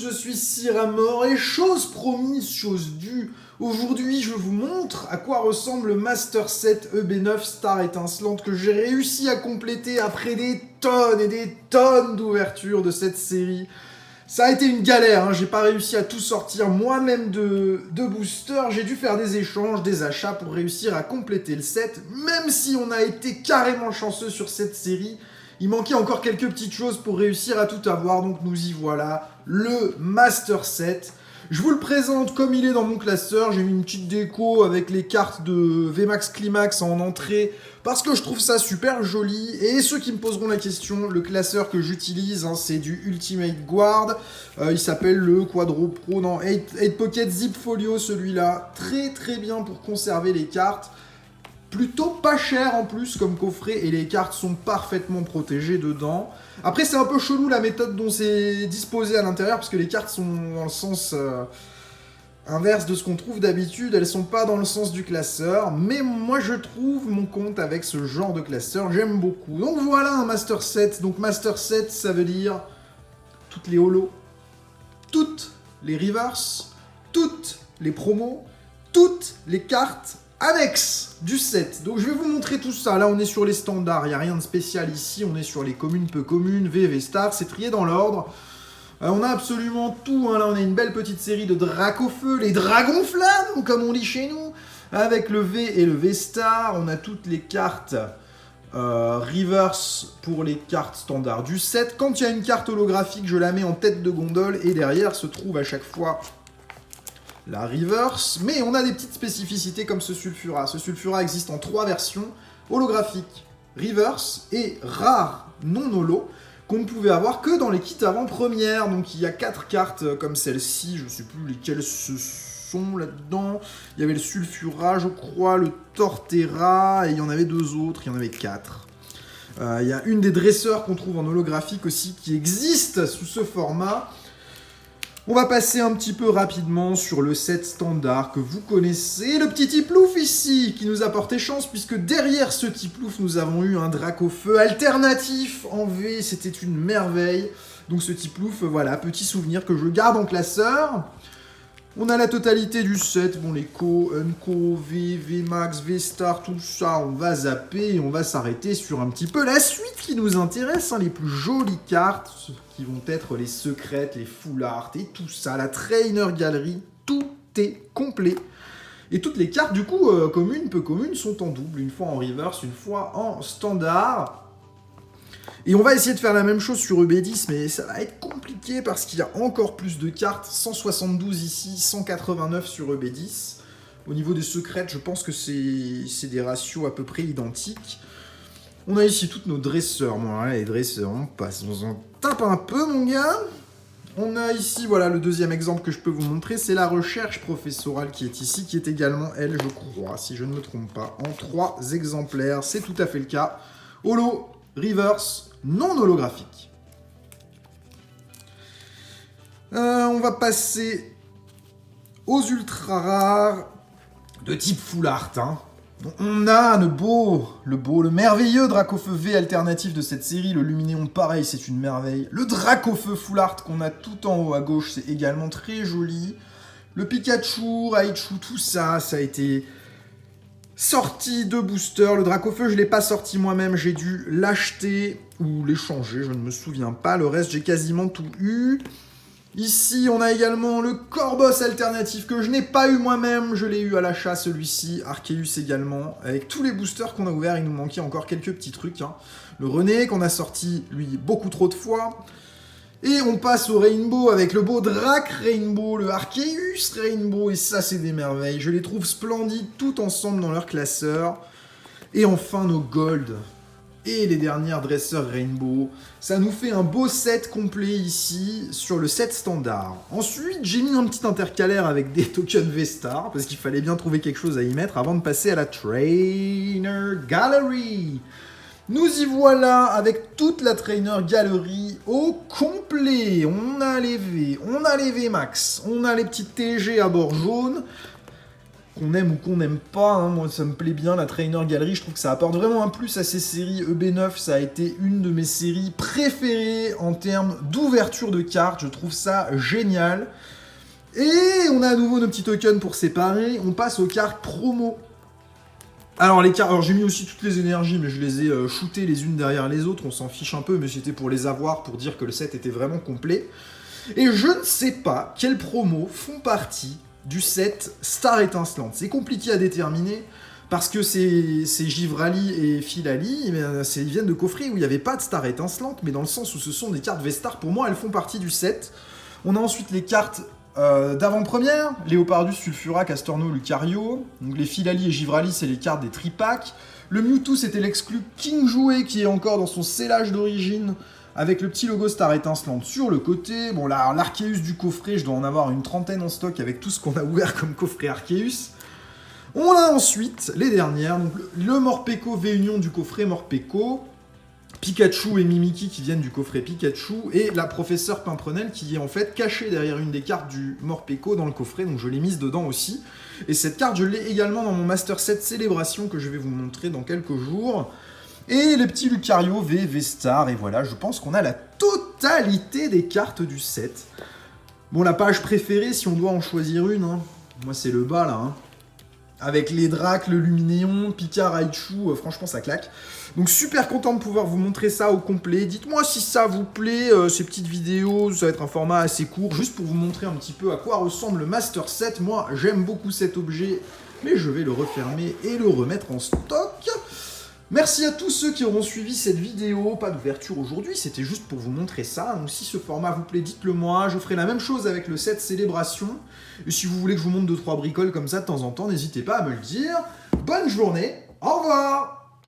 je suis Cyramor et chose promise, chose due. Aujourd'hui, je vous montre à quoi ressemble le Master Set EB9 Star étincelante que j'ai réussi à compléter après des tonnes et des tonnes d'ouvertures de cette série. Ça a été une galère, hein. J'ai pas réussi à tout sortir moi-même de boosters, j'ai dû faire des échanges, des achats pour réussir à compléter le set, même si on a été carrément chanceux sur cette série. Il manquait encore quelques petites choses pour réussir à tout avoir, donc nous y voilà, le Master Set. Je vous le présente comme il est dans mon classeur, j'ai mis une petite déco avec les cartes de VMAX Climax en entrée, parce que je trouve ça super joli. Et ceux qui me poseront la question, le classeur que j'utilise, hein, c'est du Ultimate Guard, il s'appelle le Quadro Pro, non, 8 Pocket Zip Folio celui-là, très très bien pour conserver les cartes. Plutôt pas cher en plus comme coffret et les cartes sont parfaitement protégées dedans. Après c'est un peu chelou la méthode dont c'est disposé à l'intérieur parce que les cartes sont dans le sens inverse de ce qu'on trouve d'habitude. Elles sont pas dans le sens du classeur. Mais moi je trouve mon compte avec ce genre de classeur. J'aime beaucoup. Donc voilà un Master Set. Donc Master Set ça veut dire toutes les holos, toutes les reverse, toutes les promos, toutes les cartes annexes du set. Donc je vais vous montrer tout ça. Là on est sur les standards, il n'y a rien de spécial ici, on est sur les communes, peu communes, VV Star, c'est trié dans l'ordre. On a absolument tout, hein. Là on a une belle petite série de Dracofeu, les dragons flammes comme on dit chez nous, avec le V et le V Star. On a toutes les cartes reverse pour les cartes standards du set. Quand il y a une carte holographique, je la mets en tête de gondole et derrière se trouve à chaque fois la reverse, mais on a des petites spécificités comme ce Sulfura. Ce Sulfura existe en 3 versions, holographique, reverse et rare non holo, qu'on ne pouvait avoir que dans les kits avant-première. Donc il y a 4 cartes comme celle-ci, je ne sais plus lesquelles ce sont là-dedans. Il y avait le Sulfura, je crois, le Torterra, et il y en avait 2 autres, il y en avait 4. Il y a une des dresseurs qu'on trouve en holographique aussi qui existe sous ce format. On va passer un petit peu rapidement sur le set standard que vous connaissez. Le petit Tiplouf ici, qui nous a porté chance, puisque derrière ce Tiplouf, nous avons eu un Dracofeu alternatif en V. C'était une merveille. Donc ce Tiplouf, voilà, petit souvenir que je garde en classeur. On a la totalité du set, bon les Co, Unco, V, VMAX, V-Star, tout ça, on va zapper et on va s'arrêter sur un petit peu la suite qui nous intéresse, hein, les plus jolies cartes, qui vont être les secrètes, les full art et tout ça, la trainer gallery, tout est complet. Et toutes les cartes, du coup, communes, peu communes, sont en double, une fois en reverse, une fois en standard. Et on va essayer de faire la même chose sur EB10, mais ça va être compliqué parce qu'il y a encore plus de cartes. 172 ici, 189 sur EB10. Au niveau des secrètes, je pense que c'est des ratios à peu près identiques. On a ici toutes nos dresseurs. Bon, là, les dresseurs, on passe, on s'en tape un peu, mon gars. On a ici, voilà, le deuxième exemple que je peux vous montrer, c'est la recherche professorale qui est ici, qui est également, elle, je crois, si je ne me trompe pas, en 3 exemplaires. C'est tout à fait le cas. Holo, reverse, non holographique. On va passer aux ultra rares de type full art. Hein. On a le merveilleux Dracofeu V alternatif de cette série. Le Luminéon, pareil, c'est une merveille. Le Dracofeu full art qu'on a tout en haut à gauche, c'est également très joli. Le Pikachu, Raichu, tout ça, ça a été sorti de booster. Le Dracofeu, je ne l'ai pas sorti moi-même, j'ai dû l'acheter ou l'échanger, je ne me souviens pas. Le reste, j'ai quasiment tout eu. Ici, on a également le Corboss alternatif que je n'ai pas eu moi-même. Je l'ai eu à l'achat, celui-ci. Arceus également. Avec tous les boosters qu'on a ouverts, il nous manquait encore quelques petits trucs. Hein. Le René, qu'on a sorti, lui, beaucoup trop de fois. Et on passe au Rainbow avec le beau Drac Rainbow, le Arceus Rainbow, et ça c'est des merveilles. Je les trouve splendides tout ensemble dans leur classeur. Et enfin nos Gold et les dernières dresseurs Rainbow. Ça nous fait un beau set complet ici sur le set standard. Ensuite j'ai mis un petit intercalaire avec des tokens V-Star, parce qu'il fallait bien trouver quelque chose à y mettre avant de passer à la Trainer Gallery. Nous y voilà avec toute la Trainer Gallery au complet. On a les V, on a les VMAX, on a les petites TG à bord jaune. qu'on aime ou qu'on n'aime pas, hein, moi ça me plaît bien la Trainer Gallery, je trouve que ça apporte vraiment un plus à ces séries. EB9, ça a été une de mes séries préférées en termes d'ouverture de cartes, je trouve ça génial. Et on a à nouveau nos petits tokens pour séparer, on passe aux cartes promo. Alors les cartes, alors j'ai mis aussi toutes les énergies, mais je les ai shootées les unes derrière les autres, on s'en fiche un peu, mais c'était pour les avoir, pour dire que le set était vraiment complet. Et je ne sais pas quelles promos font partie du set Star Étincelante. C'est compliqué à déterminer, parce que c'est Givrali et Filali, ils viennent de coffrets où il n'y avait pas de Star Étincelante, mais dans le sens où ce sont des cartes Vestar, pour moi elles font partie du set. On a ensuite les cartes d'avant-première, Léopardus, Sulfura, Castorno, Lucario. Donc les Filali et Givrali, c'est les cartes des tripacks. Le Mewtwo, c'était l'exclu King Jouet, qui est encore dans son scellage d'origine, avec le petit logo Star Étincelante sur le côté. Bon, là, l'Arceus du coffret, je dois en avoir une trentaine en stock avec tout ce qu'on a ouvert comme coffret Arceus. On a ensuite les dernières, donc le Morpeko V-Union du coffret Morpeko, Pikachu et Mimikyu qui viennent du coffret Pikachu, et la professeure Pimprenel qui est en fait cachée derrière une des cartes du Morpeko dans le coffret, donc je l'ai mise dedans aussi. Et cette carte, je l'ai également dans mon Master Set Célébration que je vais vous montrer dans quelques jours. Et les petits Lucario V, V-Star, et voilà, je pense qu'on a la totalité des cartes du set. Bon, la page préférée, si on doit en choisir une, hein, moi c'est le bas là, hein. Avec les Dracs, le Luminéon, Pika, Raichu, franchement ça claque. Donc super content de pouvoir vous montrer ça au complet. Dites-moi si ça vous plaît, ces petites vidéos, ça va être un format assez court, juste pour vous montrer un petit peu à quoi ressemble le Master Set. Moi j'aime beaucoup cet objet, mais je vais le refermer et le remettre en stock. Merci à tous ceux qui auront suivi cette vidéo, pas d'ouverture aujourd'hui, c'était juste pour vous montrer ça, donc si ce format vous plaît, dites-le moi, je ferai la même chose avec le set Célébration, et si vous voulez que je vous montre 2-3 bricoles comme ça de temps en temps, n'hésitez pas à me le dire. Bonne journée, au revoir!